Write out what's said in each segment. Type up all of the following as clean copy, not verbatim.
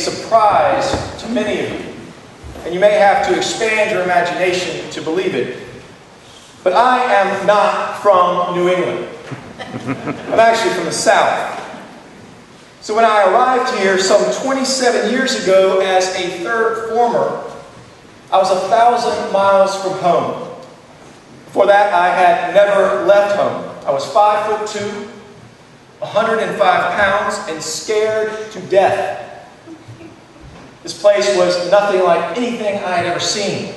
surprise to many of you, and you may have to expand your imagination to believe it. But I am not from New England. I'm actually from the South. So when I arrived here some 27 years ago as a third former, I was 1,000 miles from home. Before that, I had never left home. I was 5'2", 105 pounds, and scared to death. This place was nothing like anything I had ever seen.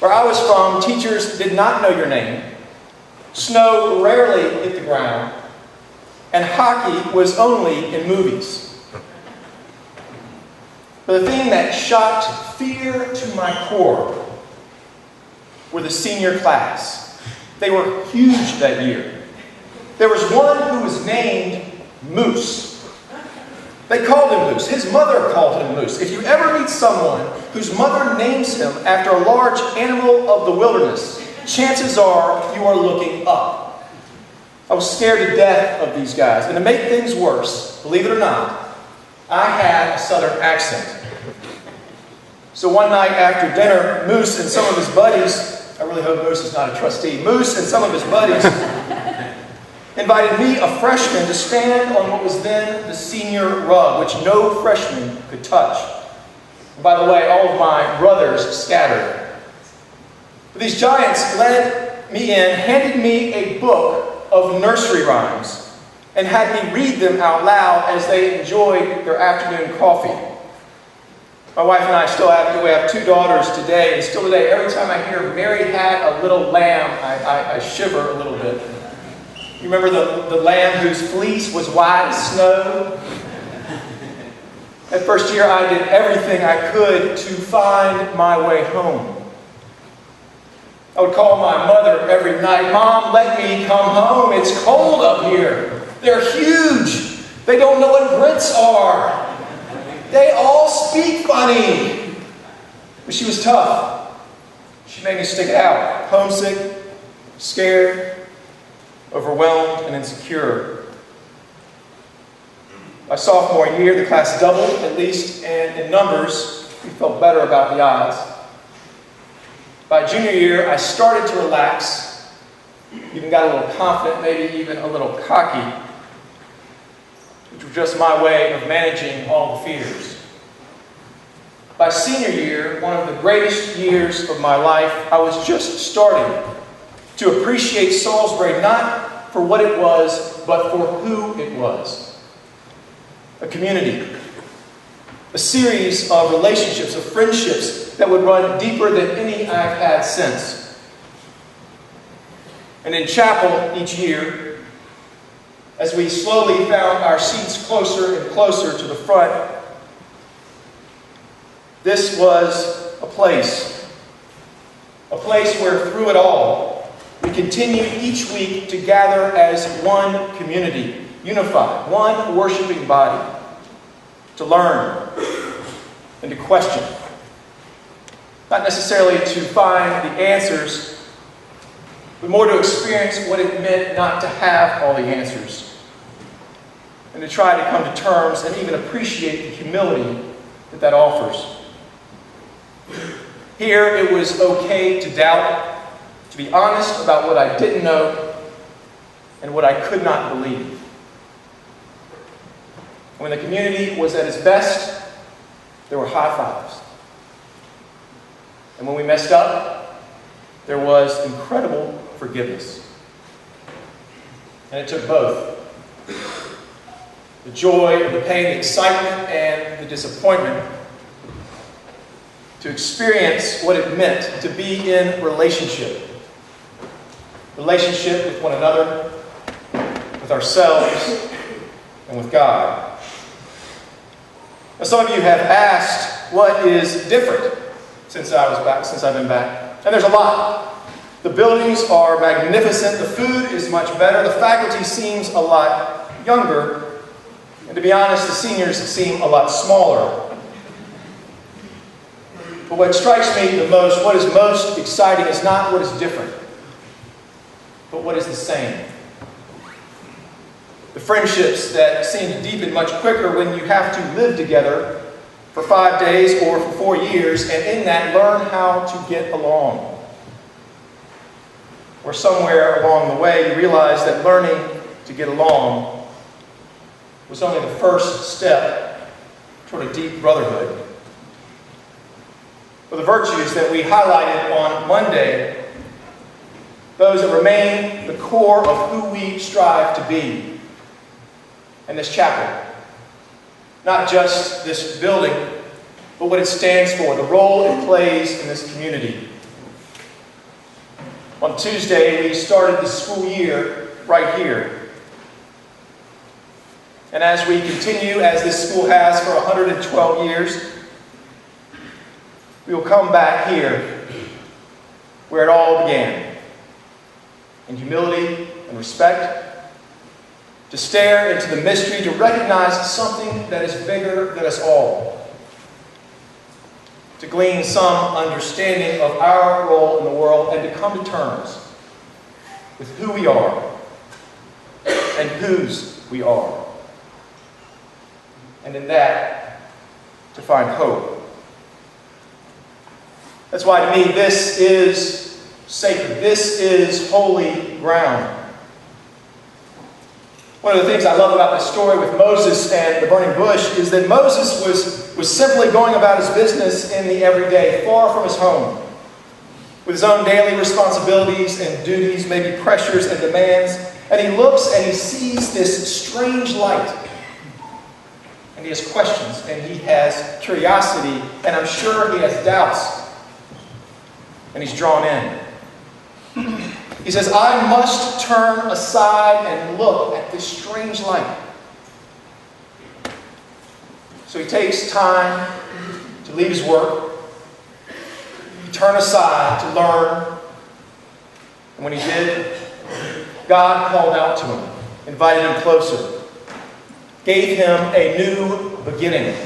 Where I was from, teachers did not know your name. Snow rarely hit the ground. And hockey was only in movies. But the thing that shocked fear to my core were the senior class. They were huge that year. There was one who was named Moose. They called him Moose. His mother called him Moose. If you ever meet someone whose mother names him after a large animal of the wilderness, chances are you are looking up. I was scared to death of these guys. And to make things worse, believe it or not, I had a southern accent. So one night after dinner, Moose and some of his buddies, I really hope Moose is not a trustee, Moose and some of his buddies invited me, a freshman, to stand on what was then the senior rug, which no freshman could touch. And by the way, all of my brothers scattered. But these giants led me in, handed me a book of nursery rhymes, and had me read them out loud as they enjoyed their afternoon coffee. My wife and I we have 2 daughters today, and still today, every time I hear Mary had a little lamb, I shiver a little bit. You remember the lamb whose fleece was white as snow? That first year, I did everything I could to find my way home. I would call my mother every night, "Mom, let me come home. It's cold up here. They're huge. They don't know what grits are. They all speak funny." But she was tough. She made me stick it out. Homesick, scared, overwhelmed, and insecure. My sophomore year, the class doubled, at least, and in numbers, we felt better about the odds. By junior year, I started to relax, even got a little confident, maybe even a little cocky, which was just my way of managing all the fears. By senior year, one of the greatest years of my life, I was just starting to appreciate Salisbury not for what it was, but for who it was. A community. A series of relationships, of friendships that would run deeper than any I've had since. And in chapel each year, as we slowly found our seats closer and closer to the front, this was a place where through it all, we continued each week to gather as one community, unified, one worshiping body, to learn and to question. Not necessarily to find the answers, but more to experience what it meant not to have all the answers. And to try to come to terms and even appreciate the humility that offers. Here it was okay to doubt, to be honest about what I didn't know and what I could not believe. When the community was at its best, there were high fives. And when we messed up, there was incredible forgiveness. And it took both. The joy, the pain, the excitement, and the disappointment to experience what it meant to be in relationship. Relationship with one another, with ourselves, and with God. Now, some of you have asked, what is different since I've been back? And there's a lot. The buildings are magnificent. The food is much better. The faculty seems a lot younger. And to be honest, the seniors seem a lot smaller. But what strikes me the most, what is most exciting, is not what is different, but what is the same. The friendships that seem to deepen much quicker when you have to live together for 5 days or for 4 years, and in that learn how to get along. Or somewhere along the way you realize that learning to get along was only the first step toward a deep brotherhood. For the virtues that we highlighted on Monday, those that remain the core of who we strive to be in this chapel. Not just this building, but what it stands for, the role it plays in this community. On Tuesday, we started the school year right here. And as we continue, as this school has for 112 years, we will come back here where it all began, in humility and respect, to stare into the mystery, to recognize something that is bigger than us all, to glean some understanding of our role in the world, and to come to terms with who we are and whose we are. And in that, to find hope. That's why to me this is sacred. This is holy ground. One of the things I love about this story with Moses and the burning bush is that Moses was simply going about his business in the everyday, far from his home, with his own daily responsibilities and duties, maybe pressures and demands. And he looks and he sees this strange light. And he has questions and he has curiosity, and I'm sure he has doubts. And he's drawn in. He says, I must turn aside and look at this strange light. So he takes time to leave his work. He turned aside to learn. And when he did, God called out to him, invited him closer, gave him a new beginning,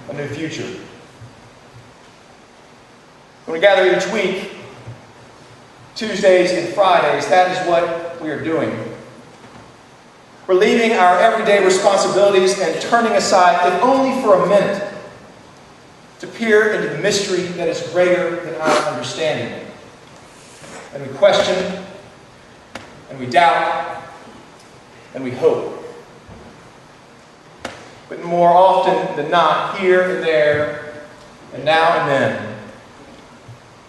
a new future. When we gather each week, Tuesdays and Fridays, that is what we are doing. We're leaving our everyday responsibilities and turning aside, if only for a minute, to peer into the mystery that is greater than our understanding. And we question, and we doubt, and we hope. But more often than not, here and there, and now and then,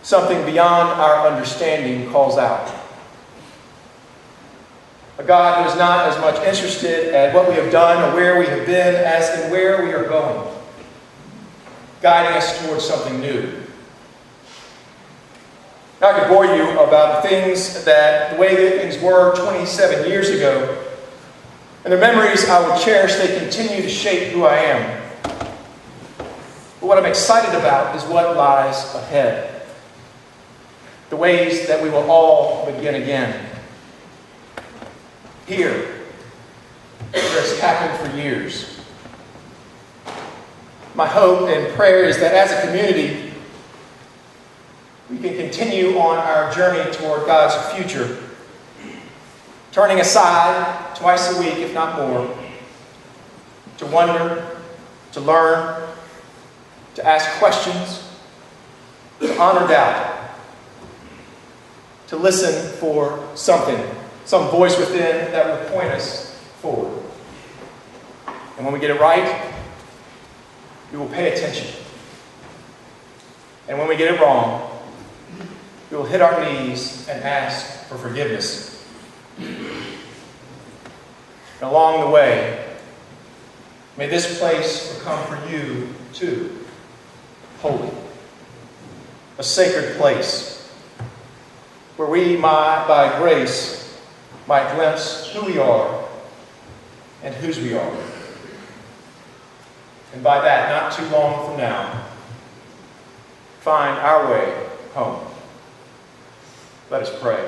something beyond our understanding calls out. A God who is not as much interested at what we have done or where we have been as in where we are going, guiding us towards something new. Now, I could bore you about the way that things were 27 years ago, and the memories I will cherish. They continue to shape who I am. But what I'm excited about is what lies ahead. The ways that we will all begin again. Here, where it's happened for years. My hope and prayer is that as a community, we can continue on our journey toward God's future, turning aside twice a week, if not more, to wonder, to learn, to ask questions, to honor doubt, to listen for something, some voice within that will point us forward. And when we get it right, we will pay attention. And when we get it wrong, we will hit our knees and ask for forgiveness. And along the way, may this place become for you, too, holy. A sacred place where we, by grace, might glimpse who we are and whose we are. And by that, not too long from now, find our way home. Let us pray.